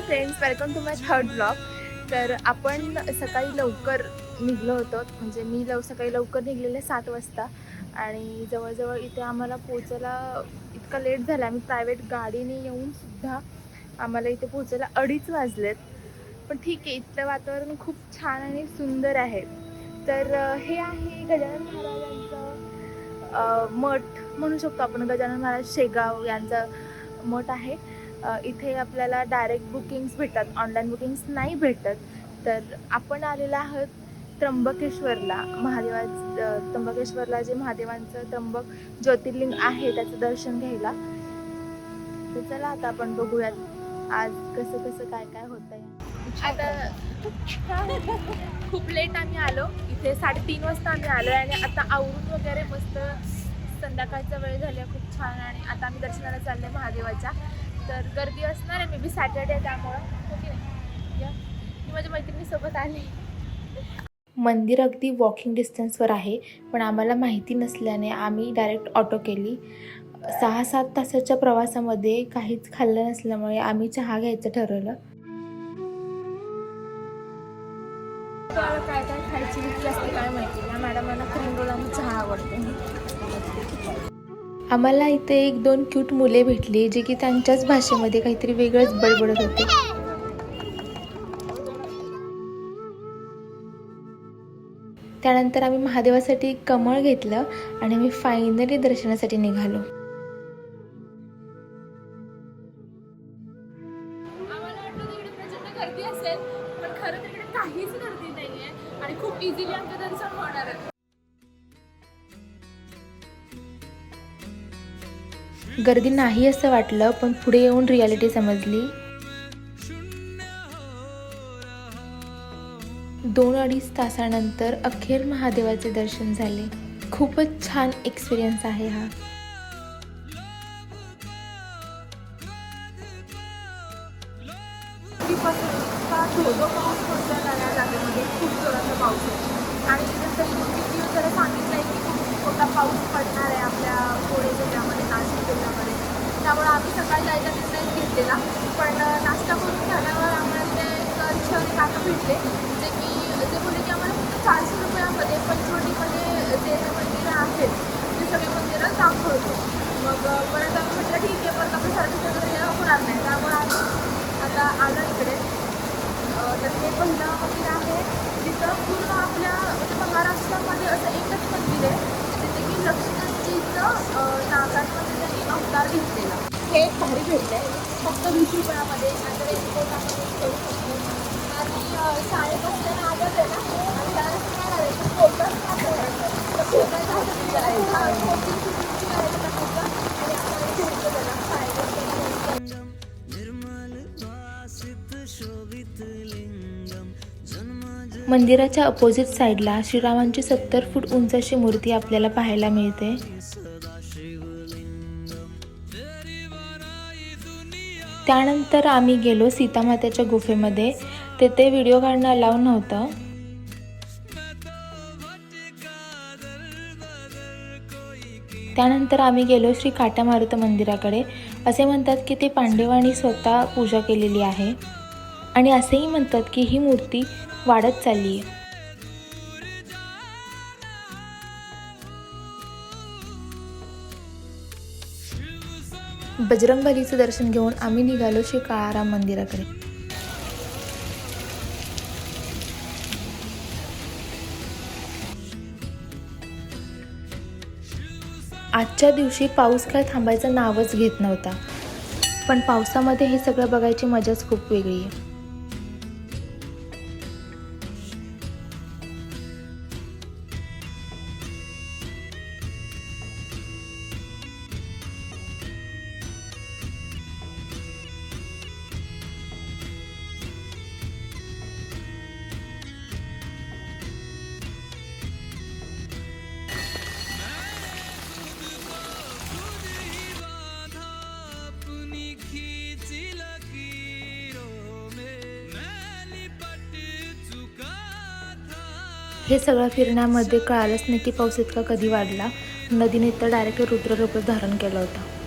Friends, welcome to my third blog. तर आपण सकाळी लवकर निघलो होतो, म्हणजे मी सकाळी लवकर निघलेले 7 वाजता आणि जवळजवळ इथे आम्हाला पोचायला इतका लेट झाला. आम्ही प्रायव्हेट गाडीने येऊनसुद्धा आम्हाला इथे पोचायला 2:30 वाजलेत. पण ठीक आहे, इथलं वातावरण खूप छान आणि सुंदर आहे. तर हे आहे गजानन महाराजांचं मठ म्हणू शकतो आपण. गजानन महाराज शेगाव यांचा मठ आहे. इथे आपल्याला डायरेक्ट बुकिंग्स भेटतात, ऑनलाईन बुकिंग्स नाही भेटत. तर आपण आलेलो आहोत त्र्यंबकेश्वरला, त्र्यंबकेश्वरला जे महादेवांचं त्र्यंबक ज्योतिर्लिंग आहे त्याचं दर्शन घ्यायला. तर चला आता आपण बघूयात आज कसं कसं काय काय होतं आहे. आता खूप लेट आम्ही आलो, इथे 3:30 वाजता आम्ही आलो आणि आता आवरून वगैरे मस्त संध्याकाळचा वेळ झाला खूप छान. आणि आता आम्ही दर्शनाला चाललो आहे महादेवाच्या. तर गर्दी असणार आहे, मे बी सॅटर्डे, त्यामुळं ओके नाही या मी माझ्या मैत्रिणीसोबत आली. मंदिर अगदी वॉकिंग डिस्टन्सवर आहे, पण आम्हाला माहिती नसल्याने आम्ही डायरेक्ट ऑटो केली. 6-7 तासाच्या प्रवासामध्ये काहीच खाल्लं नसल्यामुळे आम्ही चहा घ्यायचं ठरवलं. काय काय खायची भीती असते काय माहिती. या मॅडमांना क्रीम रोल आणि चहा आवडतो. आम्हाला इथे 1-2 क्यूट मुले भेटली, जे की त्यांच्याच भाषेमध्ये काहीतरी वेगळंच बडबडत होते. त्यानंतर आम्ही महादेवासाठी कमळ घेतलं आणि आम्ही फायनली दर्शनासाठी निघालो. आम्हाला वाटलं तिकडे प्रचंड गर्दी असेल, पण खरं तिकडे काहीच गर्दी नाहीये आणि खूप इझिली आमचं दर्शन होणार आहे. गर्दी नाही असं वाटलं, पण पुढे येऊन रियालिटी समजली. 2-2.5 तासानंतर अखेर महादेवाचे दर्शन झाले. खूपच छान एक्सपिरियन्स आहे हा. खूप जोराचा पाऊस आहे आणि जरा सांगितलंय की खूप मोठा पाऊस पडणार आहे आपल्या पुणे जिल्ह्यामध्ये, नाशिक जिल्ह्यामध्ये. त्यामुळे आम्ही सकाळी जायचा निर्णय घेतलेला, पण नाश्ता करून झाल्यावर आम्हाला ते छान काका भेटले, जे बोलले की आम्हाला फक्त 400 रुपयामध्ये पंचवटीमध्ये जे मंदिरं आहेत ते सगळे मंदिरं दाखवतो. मग परत आम्ही म्हटलं ठीक आहे, परत आपण सर्विस वगैरे होणार नाही, त्यामुळे आम्ही आता आलो इकडे. तर हे पहिलं मंदिर आहे जिथं पूर्ण आपल्या म्हणजे महाराष्ट्रामध्ये असं एकच मंदिर आहे जिथे की लक्ष्मणजीचं नागांमध्ये त्यांनी अवतार घेतलेला. हे एक भारी भेटलं आहे, फक्त 20 रुपयामध्ये. नंतर एक पोटामध्ये करू शकतो आणि शाळेत असताना आदत आहे ना, आणि त्यावेळेस काय करायचं, पोटाच नाही करायचं, तर पोटाचा करायचं आणि मंदिराच्या अपोजिट साईडला श्रीरामांची 70 फूट उंच अशी मूर्ती आपल्याला पाहायला मिळते. त्यानंतर आम्ही गेलो सीतामातेच्या गुफेमध्ये. तेथे व्हिडिओ काढणं अलाउ नव्हतं. त्यानंतर आम्ही गेलो श्री काटा मारुती मंदिराकडे. असे म्हणतात की ते पांडवांनी स्वतः पूजा केलेली आहे आणि असेही म्हणतात की ही मूर्ती वाढत चालली आहे. बजरंगबलीचं दर्शन घेऊन आम्ही निघालो श्री काळाराम मंदिराकडे. आजच्या दिवशी पाऊस काय थांबायचं नावच घेत नव्हता, पण पावसामध्ये हे सगळं बघायची मजाच खूप वेगळी आहे. हे सगळं फिरण्यामध्ये कळालंच नाही की पाऊस इतका कधी वाढला. नदीने तर डायरेक्ट रुद्ररूप धारण केलं होतं.